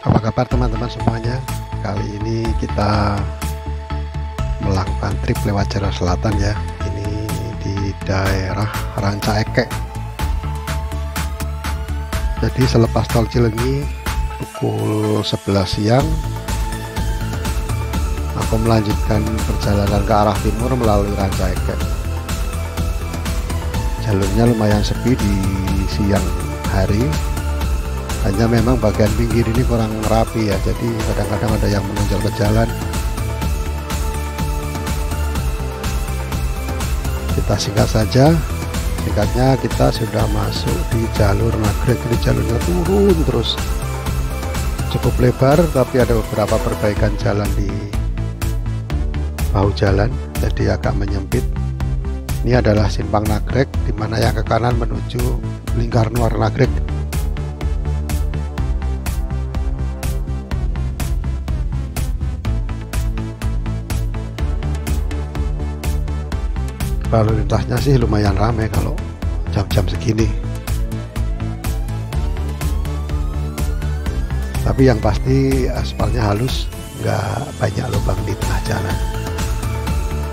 Apa kabar teman-teman semuanya? Kali ini kita melakukan trip lewat jalur selatan ya. Ini di daerah Rancaekek. Jadi selepas tol Cilenyi pukul 11 siang aku melanjutkan perjalanan ke arah timur melalui Rancaekek. Jalurnya lumayan sepi di siang hari, hanya memang bagian pinggir ini kurang rapi ya, jadi kadang-kadang ada yang menonjol ke jalan. Kita singkat saja, singkatnya kita sudah masuk di jalur Nagreg. Ini jalurnya turun terus, cukup lebar tapi ada beberapa perbaikan jalan di bahu jalan, jadi agak menyempit. Ini adalah simpang Nagreg, dimana yang ke kanan menuju Lingkar Nuar Nagreg. Lalu lintasnya sih lumayan ramai kalau jam-jam segini, tapi yang pasti aspalnya halus, nggak banyak lubang di tengah jalan,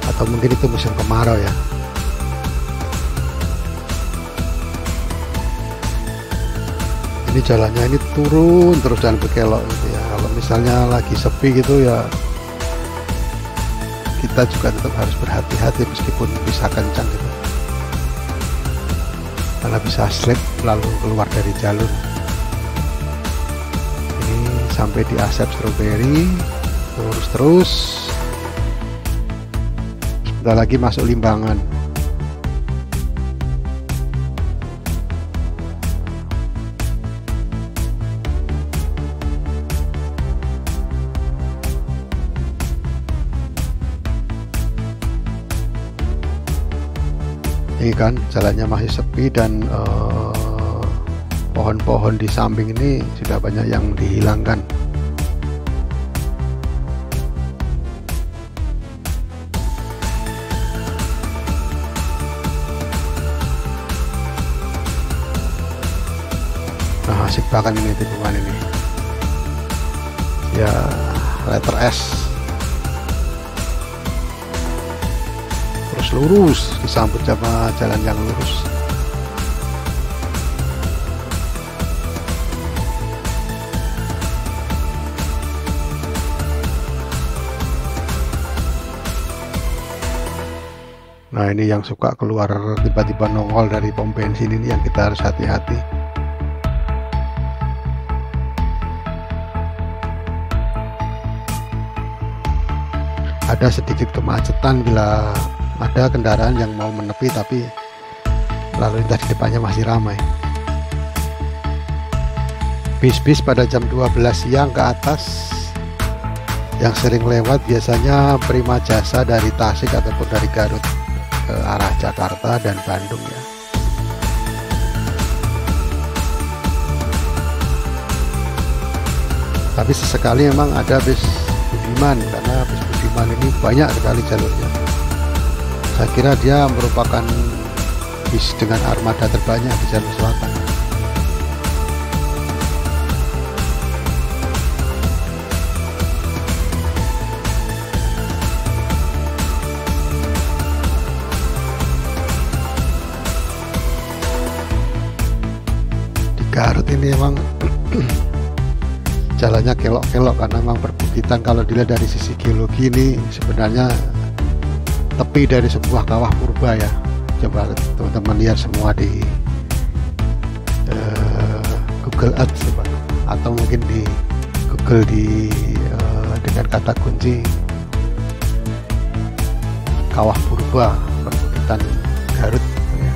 atau mungkin itu musim kemarau ya. Ini jalannya ini turun terus dan berkelok gitu ya. Kalau misalnya lagi sepi gitu ya, kita juga tetap harus berhati-hati meskipun bisa kencang gitu, karena bisa slip lalu keluar dari jalur. Ini sampai di Asep Strawberry, lurus terus, sebentar lagi masuk Limbangan. Ini kan jalannya masih sepi dan pohon-pohon di samping ini sudah banyak yang dihilangkan. Nah, asik banget ini tikungan ini ya, letter S terus lurus, disambut sama jalan yang lurus. Nah, ini yang suka keluar tiba-tiba nongol dari pom bensin ini yang kita harus hati-hati. Ada sedikit kemacetan bila ada kendaraan yang mau menepi tapi lalu lintas di depannya masih ramai. Bis-bis pada jam 12 siang ke atas yang sering lewat biasanya Prima Jasa dari Tasik ataupun dari Garut ke arah Jakarta dan Bandung ya. Tapi sesekali memang ada bis Budiman, karena bis Budiman ini banyak sekali jalurnya. Saya kira dia merupakan bis dengan armada terbanyak di jalur selatan. Di Garut ini emang jalannya kelok-kelok karena memang perbukitan. Kalau dilihat dari sisi geologi ini sebenarnya tepi dari sebuah kawah purba ya. Coba teman-teman lihat semua di Google Earth coba, atau mungkin di Google dengan kata kunci kawah purba perbukitan Garut ya,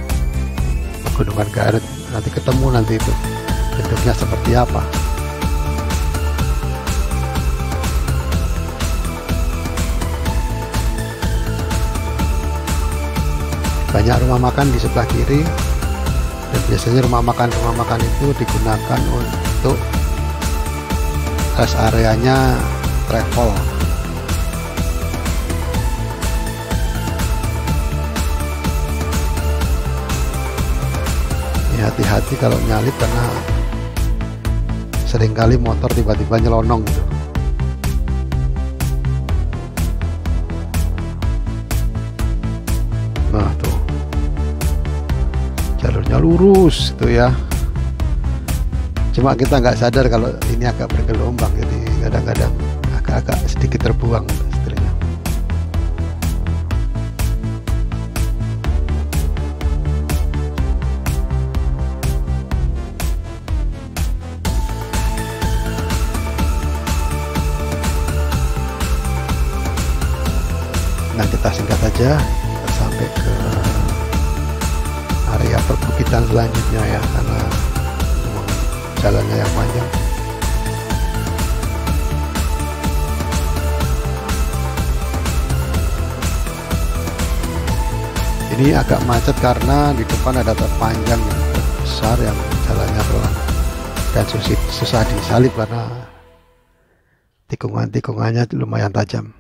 Pegunungan Garut. Nanti ketemu nanti itu bentuknya seperti apa. Banyak rumah makan di sebelah kiri, dan biasanya rumah makan itu digunakan untuk rest areanya travel. Hati-hati kalau nyalip karena seringkali motor tiba-tiba nyelonong gitu. Nah tuh, jalurnya lurus itu ya, cuma kita nggak sadar kalau ini agak bergelombang, jadi kadang-kadang agak sedikit terbuang setirnya. Nah kita singkat aja, kita sampai ke area perbukitan selanjutnya ya, karena jalannya yang panjang. Ini agak macet karena di depan ada truk panjang yang besar yang jalannya pelan dan susah disalip karena tikungannya lumayan tajam.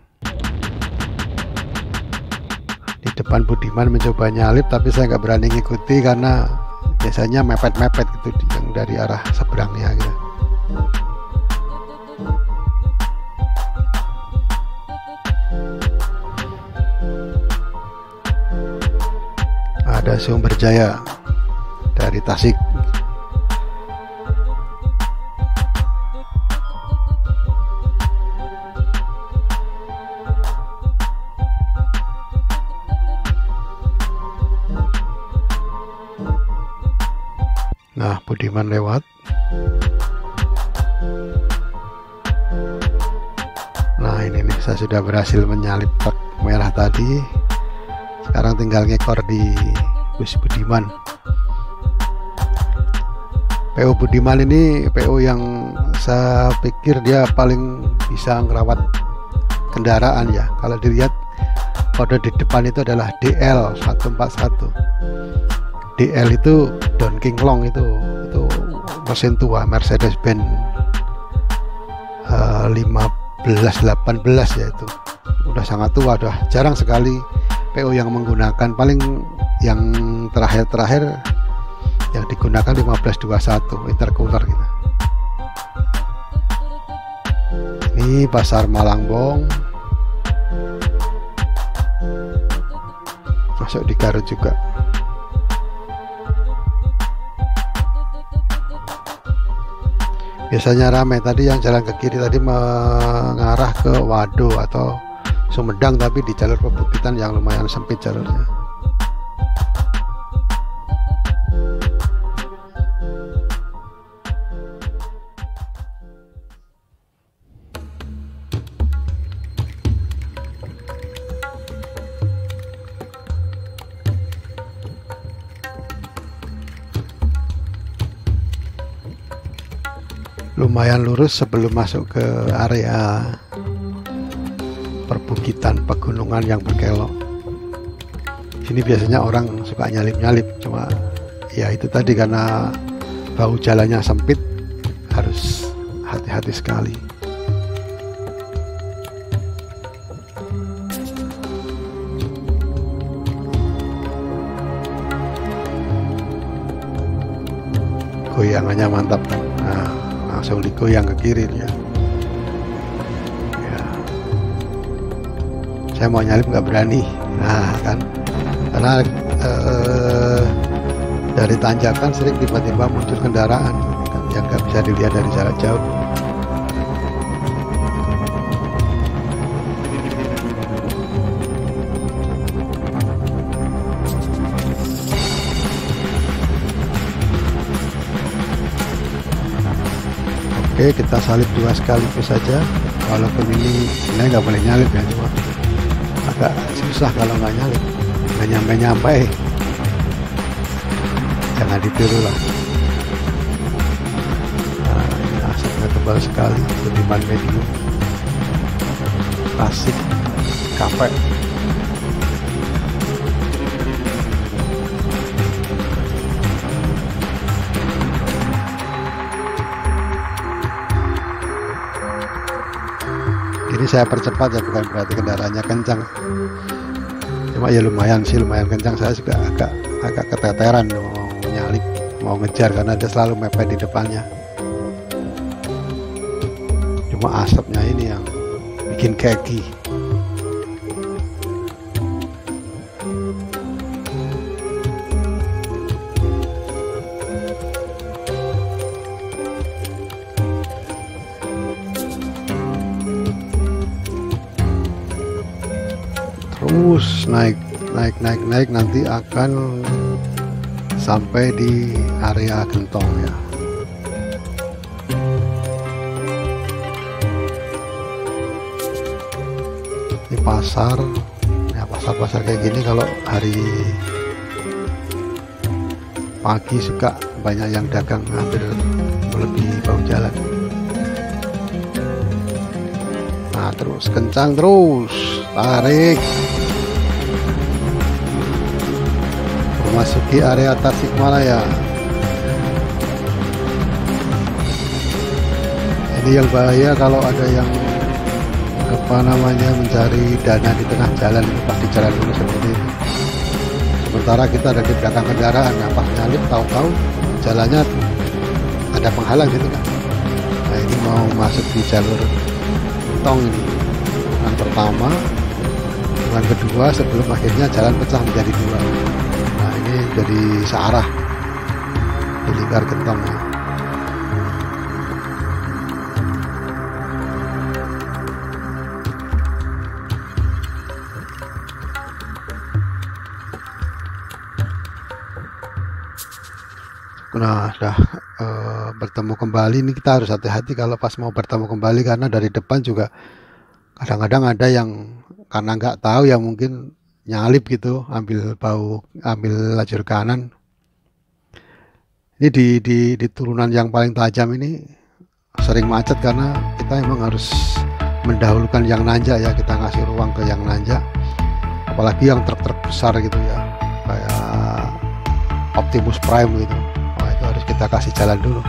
Di depan Budiman mencoba nyalip, tapi saya nggak berani ngikuti karena biasanya mepet-mepet gitu yang dari arah seberangnya gitu. Ada Sumber Jaya dari Tasik. Nah, Budiman lewat. Nah, ini nih, saya sudah berhasil menyalip truk merah tadi. Sekarang tinggal ngekor di bus Budiman. PO Budiman ini PO yang saya pikir dia paling bisa ngerawat kendaraan ya. Kalau dilihat kode di depan itu adalah DL 141. DL itu Don King Long, itu mesin tua Mercedes-Benz 1518 ya, itu udah sangat tua, udah jarang sekali PO yang menggunakan. Paling yang terakhir yang digunakan 1521 intercooler gitu. Ini Pasar Malangbong, masuk di Garut juga. Biasanya ramai. Tadi yang jalan ke kiri tadi mengarah ke Wado atau Sumedang, tapi di jalur perbukitan yang lumayan sempit jalurnya. Lumayan lurus sebelum masuk ke area perbukitan pegunungan yang berkelok. Sini biasanya orang suka nyalip-nyalip, cuma ya itu tadi karena bau jalannya sempit, harus hati-hati sekali. Goyangannya mantap kan. Nah, langsung digoyang ke kiri ya. Saya mau nyalip nggak berani. Nah kan, karena dari tanjakan sering tiba-tiba muncul kendaraan kan, yang nggak bisa dilihat dari jarak jauh. Oke, kita salip 2 sekaligus saja. Walaupun ini sebenarnya nggak boleh nyalip ya, cuma agak susah kalau nggak nyalip, nggak nyampe-nyampe. Jangan ditiru lah. Nah, ini asapnya tebal sekali. Budiman medium, klasik, kafe. Ini saya percepat ya, bukan berarti kendaraannya kencang, cuma ya lumayan sih, lumayan kencang. Saya juga agak keteteran mau nyalip, mau ngejar karena dia selalu mepet di depannya. cuma asapnya ini yang bikin keki. Terus naik nanti akan sampai di area gentong ya. Ini pasar ya, pasar kayak gini kalau hari pagi suka banyak yang dagang, hampir melebihi bahu jalan. Nah terus kencang, terus tarik, memasuki area Tasikmalaya. Ini yang bahaya kalau ada yang mencari dana di tengah jalan, pas di jalan dulu seperti itu. Sementara kita ada di belakang kendaraan, nah pas nyalip tahu-tahu jalannya ada penghalang gitu kan. Nah ini mau masuk di jalur tong ini, yang pertama, yang kedua, sebelum akhirnya jalan pecah menjadi dua. Nah ini jadi searah di lingkar gentong ya. Nah sudah bertemu kembali, ini kita harus hati-hati kalau pas mau bertemu kembali, karena dari depan juga kadang-kadang ada yang karena nggak tahu ya mungkin nyalip gitu, ambil lajur kanan. Ini di turunan yang paling tajam ini sering macet karena kita emang harus mendahulukan yang nanjak ya, kita ngasih ruang ke yang nanjak, apalagi yang truk-truk besar gitu ya, kayak Optimus Prime gitu. Nah, itu harus kita kasih jalan dulu.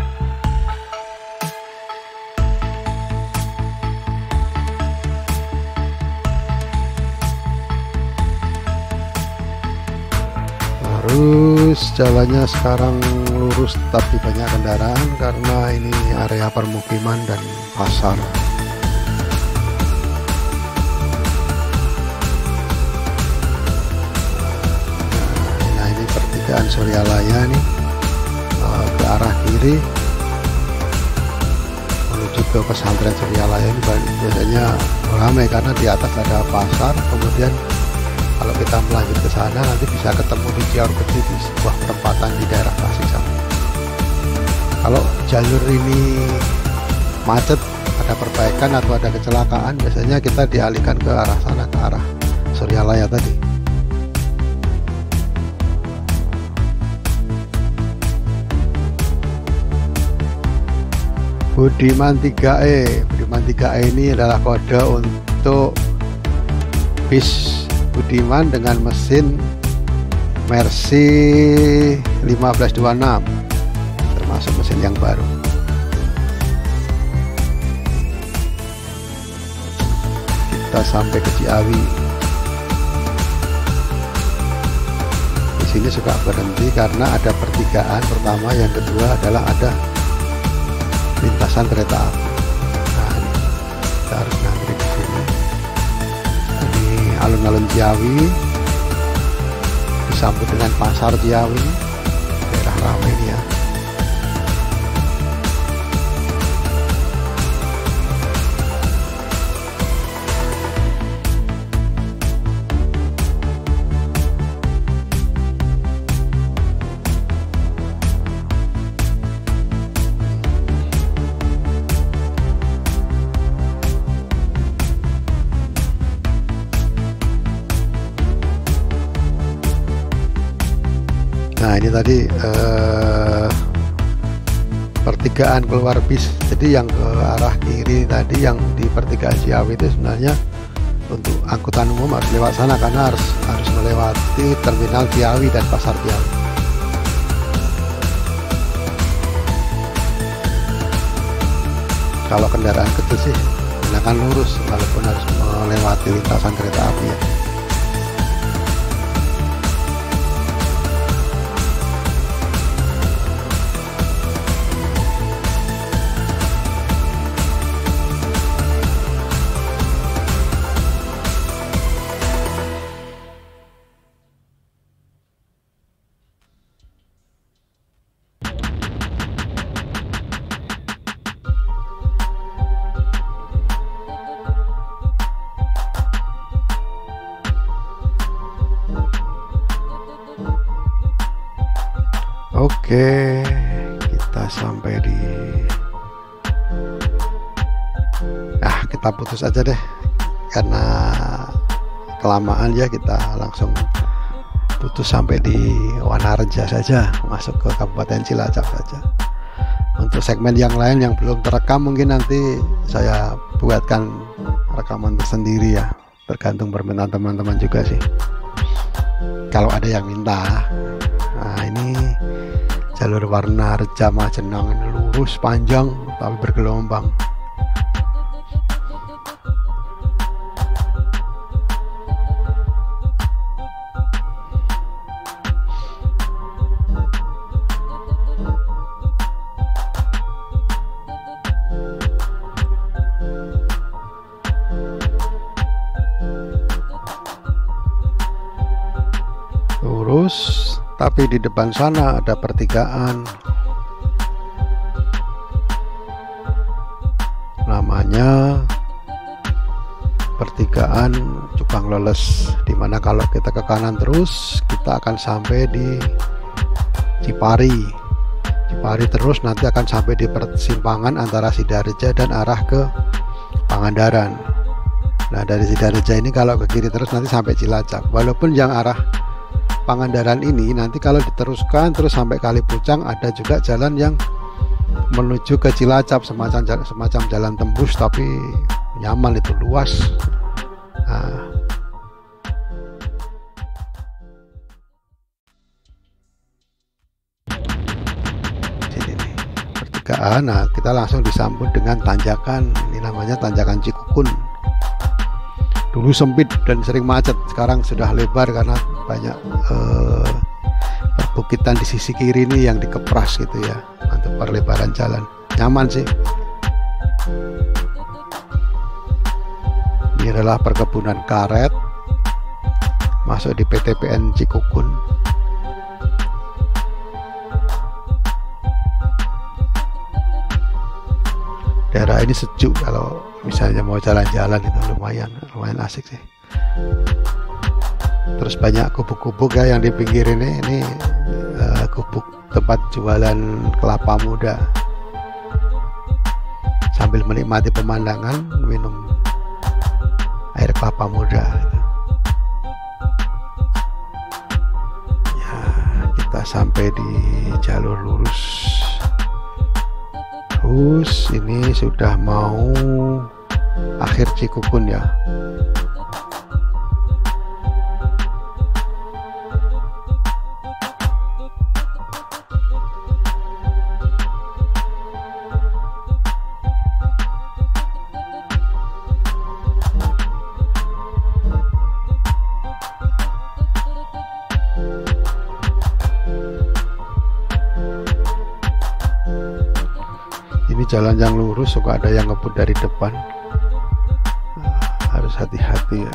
Terus jalannya sekarang lurus, tapi banyak kendaraan karena ini area permukiman dan pasar. Nah ini pertigaan Suryalaya nih, ke arah kiri menuju ke pesantren Suryalaya. Ini biasanya ramai karena di atas ada pasar, kemudian kalau kita melanjut ke sana nanti bisa ketemu di Ciaur Gede, di sebuah perempatan di daerah Tasik sana. Kalau jalur ini macet, ada perbaikan atau ada kecelakaan, biasanya kita dialihkan ke arah sana, ke arah Suryalaya tadi. Budiman 3E. Budiman 3E ini adalah kode untuk bis Budiman dengan mesin Mercy 1526, termasuk mesin yang baru. Kita sampai ke Ciawi. Di sini suka berhenti karena ada pertigaan pertama, yang kedua adalah ada lintasan kereta api. Nah, ini kita harus ngantri di sini. Alun-alun Ciawi disambut dengan pasar Ciawi, daerah ramai ini ya. Nah ini tadi pertigaan keluar bis. Jadi yang ke arah kiri tadi, yang di pertigaan Ciawi itu sebenarnya untuk angkutan umum harus lewat sana, karena harus melewati terminal Ciawi dan pasar Ciawi. Kalau kendaraan kecil sih gunakan lurus, walaupun harus melewati lintasan kereta api ya. Oke, kita sampai di, kita putus aja deh karena kelamaan ya, kita langsung putus sampai di Wanarja saja, masuk ke Kabupaten Cilacap saja. Untuk segmen yang lain yang belum terekam mungkin nanti saya buatkan rekaman tersendiri ya, tergantung permintaan teman-teman juga sih, kalau ada yang minta. Nah, ini jalur Wanarja Majenang, ini lurus panjang tapi bergelombang. Lurus, tapi di depan sana ada pertigaan, namanya pertigaan Cupang Leles, dimana kalau kita ke kanan terus kita akan sampai di Cipari terus nanti akan sampai di persimpangan antara Sidareja dan arah ke Pangandaran. Nah, dari Sidareja ini kalau ke kiri terus nanti sampai Cilacap. Walaupun yang arah Pangandaran ini nanti kalau diteruskan terus sampai Kalipucang, ada juga jalan yang menuju ke Cilacap, semacam jalan tembus tapi nyaman, itu luas. Nah, sini nih pertigaan. Nah, kita langsung disambut dengan tanjakan, ini namanya tanjakan Cikukun. Dulu sempit dan sering macet, sekarang sudah lebar karena banyak perbukitan di sisi kiri ini yang dikepras gitu ya, untuk perlebaran jalan. Nyaman sih. Ini adalah perkebunan karet, masuk di PTPN Cikukun. Daerah ini sejuk, kalau misalnya mau jalan-jalan itu lumayan asik sih. Terus banyak gubuk-gubuk ya yang di pinggir ini gubuk tempat jualan kelapa muda, sambil menikmati pemandangan minum air kelapa muda gitu. Ya, kita sampai di jalur lurus. Terus ini sudah mau akhir Cikukun ya. Ini jalan yang lurus, suka ada yang ngebut dari depan, harus hati-hati ya.